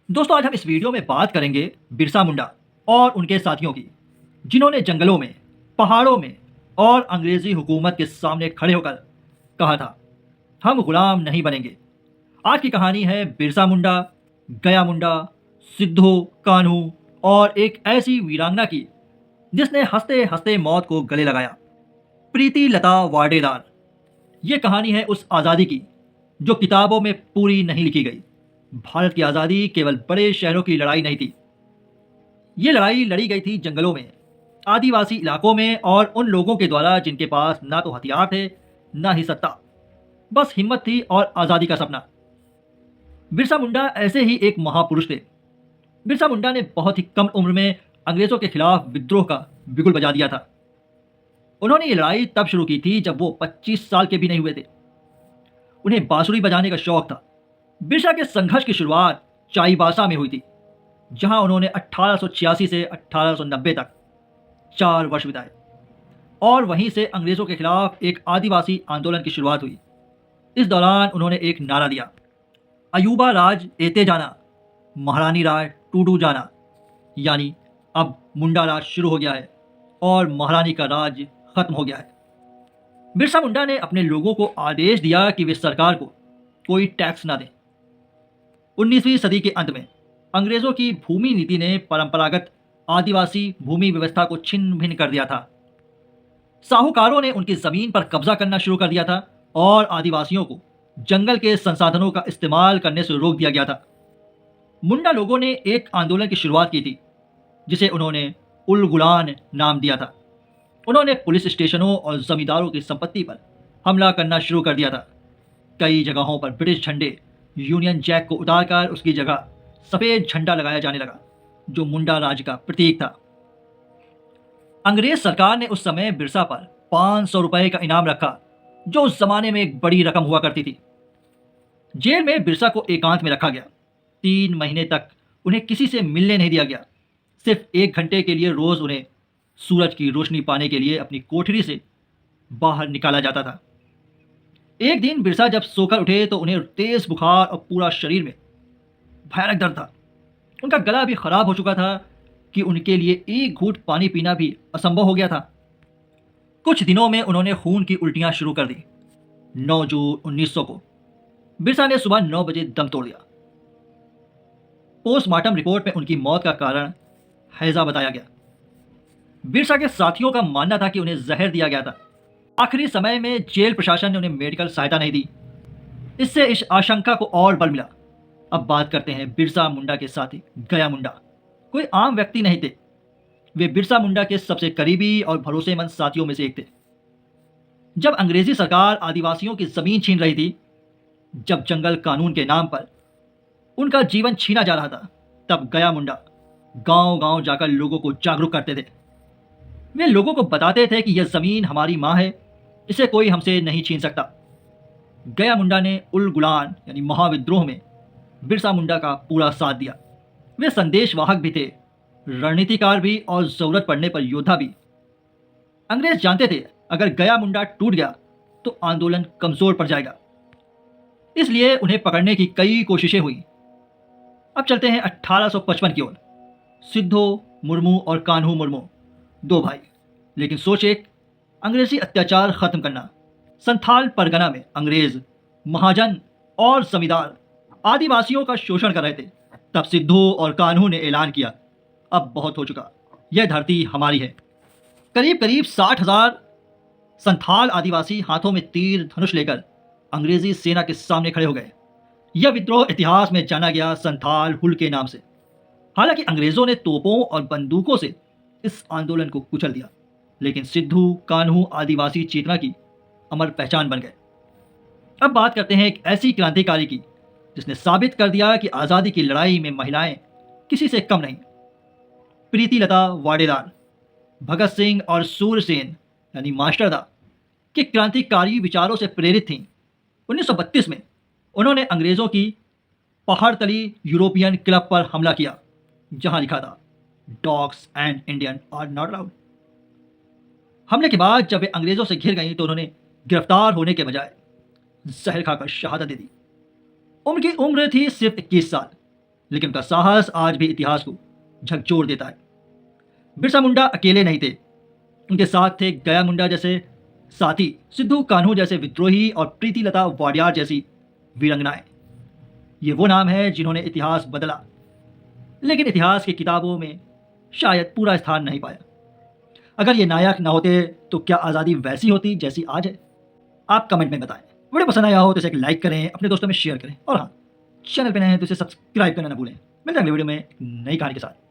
दोस्तों, आज हम इस वीडियो में बात करेंगे बिरसा मुंडा और उनके साथियों की, जिन्होंने जंगलों में, पहाड़ों में और अंग्रेजी हुकूमत के सामने खड़े होकर कहा था, हम गुलाम नहीं बनेंगे। आज की कहानी है बिरसा मुंडा, गया मुंडा, सिद्धू, कान्हू और एक ऐसी वीरांगना की जिसने हंसते हंसते मौत को गले लगाया, प्रीति लता वाडेदार। ये कहानी है उस आज़ादी की जो किताबों में पूरी नहीं लिखी गई। भारत की आज़ादी केवल बड़े शहरों की लड़ाई नहीं थी। ये लड़ाई लड़ी गई थी जंगलों में, आदिवासी इलाकों में और उन लोगों के द्वारा जिनके पास ना तो हथियार थे, ना ही सत्ता, बस हिम्मत थी और आज़ादी का सपना। बिरसा मुंडा ऐसे ही एक महापुरुष थे। बिरसा मुंडा ने बहुत ही कम उम्र में अंग्रेज़ों के खिलाफ विद्रोह का बिगुल बजा दिया था। उन्होंने ये लड़ाई तब शुरू की थी जब वो 25 साल के भी नहीं हुए थे। उन्हें बांसुरी बजाने का शौक था। बिरसा के संघर्ष की शुरुआत चाईबासा में हुई थी, जहां उन्होंने 1886 से 1890 तक 4 वर्ष बिताए और वहीं से अंग्रेज़ों के खिलाफ एक आदिवासी आंदोलन की शुरुआत हुई। इस दौरान उन्होंने एक नारा दिया, अयूबा राज एते जाना, महारानी राज टूडू जाना, यानी अब मुंडा राज शुरू हो गया है और महारानी का राज खत्म हो गया है। बिरसा मुंडा ने अपने लोगों को आदेश दिया कि वे सरकार को कोई टैक्स ना दें। 19वीं सदी के अंत में अंग्रेजों की भूमि नीति ने परंपरागत आदिवासी भूमि व्यवस्था को छिन्न भिन्न कर दिया था। साहूकारों ने उनकी जमीन पर कब्जा करना शुरू कर दिया था और आदिवासियों को जंगल के संसाधनों का इस्तेमाल करने से रोक दिया गया था। मुंडा लोगों ने एक आंदोलन की शुरुआत की थी जिसे उन्होंने उल गुलान नाम दिया था। उन्होंने पुलिस स्टेशनों और जमींदारों की संपत्ति पर हमला करना शुरू कर दिया था। कई जगहों पर ब्रिटिश झंडे, यूनियन जैक को उतारकर उसकी जगह सफेद झंडा लगाया जाने लगा, जो मुंडा राज का प्रतीक था। अंग्रेज सरकार ने उस समय बिरसा पर 500 रुपए का इनाम रखा, जो उस जमाने में एक बड़ी रकम हुआ करती थी। जेल में बिरसा को एकांत में रखा गया। 3 महीने तक उन्हें किसी से मिलने नहीं दिया गया। सिर्फ 1 घंटे के लिए रोज उन्हें सूरज की रोशनी पाने के लिए अपनी कोठरी से बाहर निकाला जाता था। एक दिन बिरसा जब सोकर उठे तो उन्हें तेज बुखार और पूरा शरीर में भयानक दर्द था। उनका गला भी खराब हो चुका था कि उनके लिए एक घूंट पानी पीना भी असंभव हो गया था। कुछ दिनों में उन्होंने खून की उल्टियां शुरू कर दी। 9 जून 1900 को बिरसा ने सुबह 9 बजे दम तोड़ दिया। पोस्टमार्टम रिपोर्ट में उनकी मौत का कारण हैजा बताया गया। बिरसा के साथियों का मानना था कि उन्हें जहर दिया गया था। आखिरी समय में जेल प्रशासन ने उन्हें मेडिकल सहायता नहीं दी। इससे इस आशंका को और बल मिला। अब बात करते हैं बिरसा मुंडा के साथी गया मुंडा। कोई आम व्यक्ति नहीं थे। वे बिरसा मुंडा के सबसे करीबी और भरोसेमंद साथियों में से एक थे। जब अंग्रेजी सरकार आदिवासियों की जमीन छीन रही थी, जब जंगल कानून के नाम पर उनका जीवन छीना जा रहा था, तब गया मुंडा गांव गांव जाकर लोगों को जागरूक करते थे। वे लोगों को बताते थे कि यह जमीन हमारी मां है, इसे कोई हमसे नहीं छीन सकता। गया मुंडा ने उल गुलान यानी महाविद्रोह में बिरसा मुंडा का पूरा साथ दिया। वे संदेशवाहक भी थे, रणनीतिकार भी और जरूरत पड़ने पर योद्धा भी। अंग्रेज जानते थे अगर गया मुंडा टूट गया तो आंदोलन कमजोर पड़ जाएगा, इसलिए उन्हें पकड़ने की कई कोशिशें हुई। अब चलते हैं 1855 की ओर। सिद्धो मुर्मू और कान्हू मुर्मू, 2 भाई, लेकिन सोच एक, अंग्रेजी अत्याचार खत्म करना। संथाल परगना में अंग्रेज महाजन और जमींदार आदिवासियों का शोषण कर रहे थे। तब सिद्धू और कान्हू ने ऐलान किया, अब बहुत हो चुका, यह धरती हमारी है। करीब करीब 60,000 संथाल आदिवासी हाथों में तीर धनुष लेकर अंग्रेजी सेना के सामने खड़े हो गए। यह विद्रोह इतिहास में जाना गया संथाल हुल के नाम से। हालांकि अंग्रेजों ने तोपों और बंदूकों से इस आंदोलन को कुचल दिया, लेकिन सिद्धू कान्हू आदिवासी चेतना की अमर पहचान बन गए। अब बात करते हैं एक ऐसी क्रांतिकारी की जिसने साबित कर दिया कि आज़ादी की लड़ाई में महिलाएं किसी से कम नहीं। प्रीति लता वाडेदार भगत सिंह और सूरसेन यानी मास्टरदा के क्रांतिकारी विचारों से प्रेरित थीं। 1932 में उन्होंने अंग्रेज़ों की पहाड़तली यूरोपियन क्लब पर हमला किया, जहां लिखा था, dogs and Indian are not allowed. हमले के बाद जब वे अंग्रेज़ों से घिर गईं तो उन्होंने गिरफ्तार होने के बजाय जहर खाकर शहादत दे दी। उनकी उम्र थी सिर्फ 21 साल। लेकिन उनका साहस आज भी इतिहास को झकझोर देता है। बिरसा मुंडा अकेले नहीं थे, उनके साथ थे गया मुंडा जैसे साथी, सिद्धू कान्हू जैसे विद्रोही और प्रीतिलता वाडियार जैसी वीरंगनाएं। ये वो नाम है जिन्होंने इतिहास बदला, लेकिन इतिहास की किताबों में शायद पूरा स्थान नहीं पाया। अगर ये नायक ना होते तो क्या आज़ादी वैसी होती जैसी आज है? आप कमेंट में बताएं। वीडियो पसंद आया हो तो इसे एक लाइक करें, अपने दोस्तों में शेयर करें, और हाँ, चैनल पे नए हैं तो इसे सब्सक्राइब करना ना भूलें। मिलते हैं अगले वीडियो में एक नई कहानी के साथ।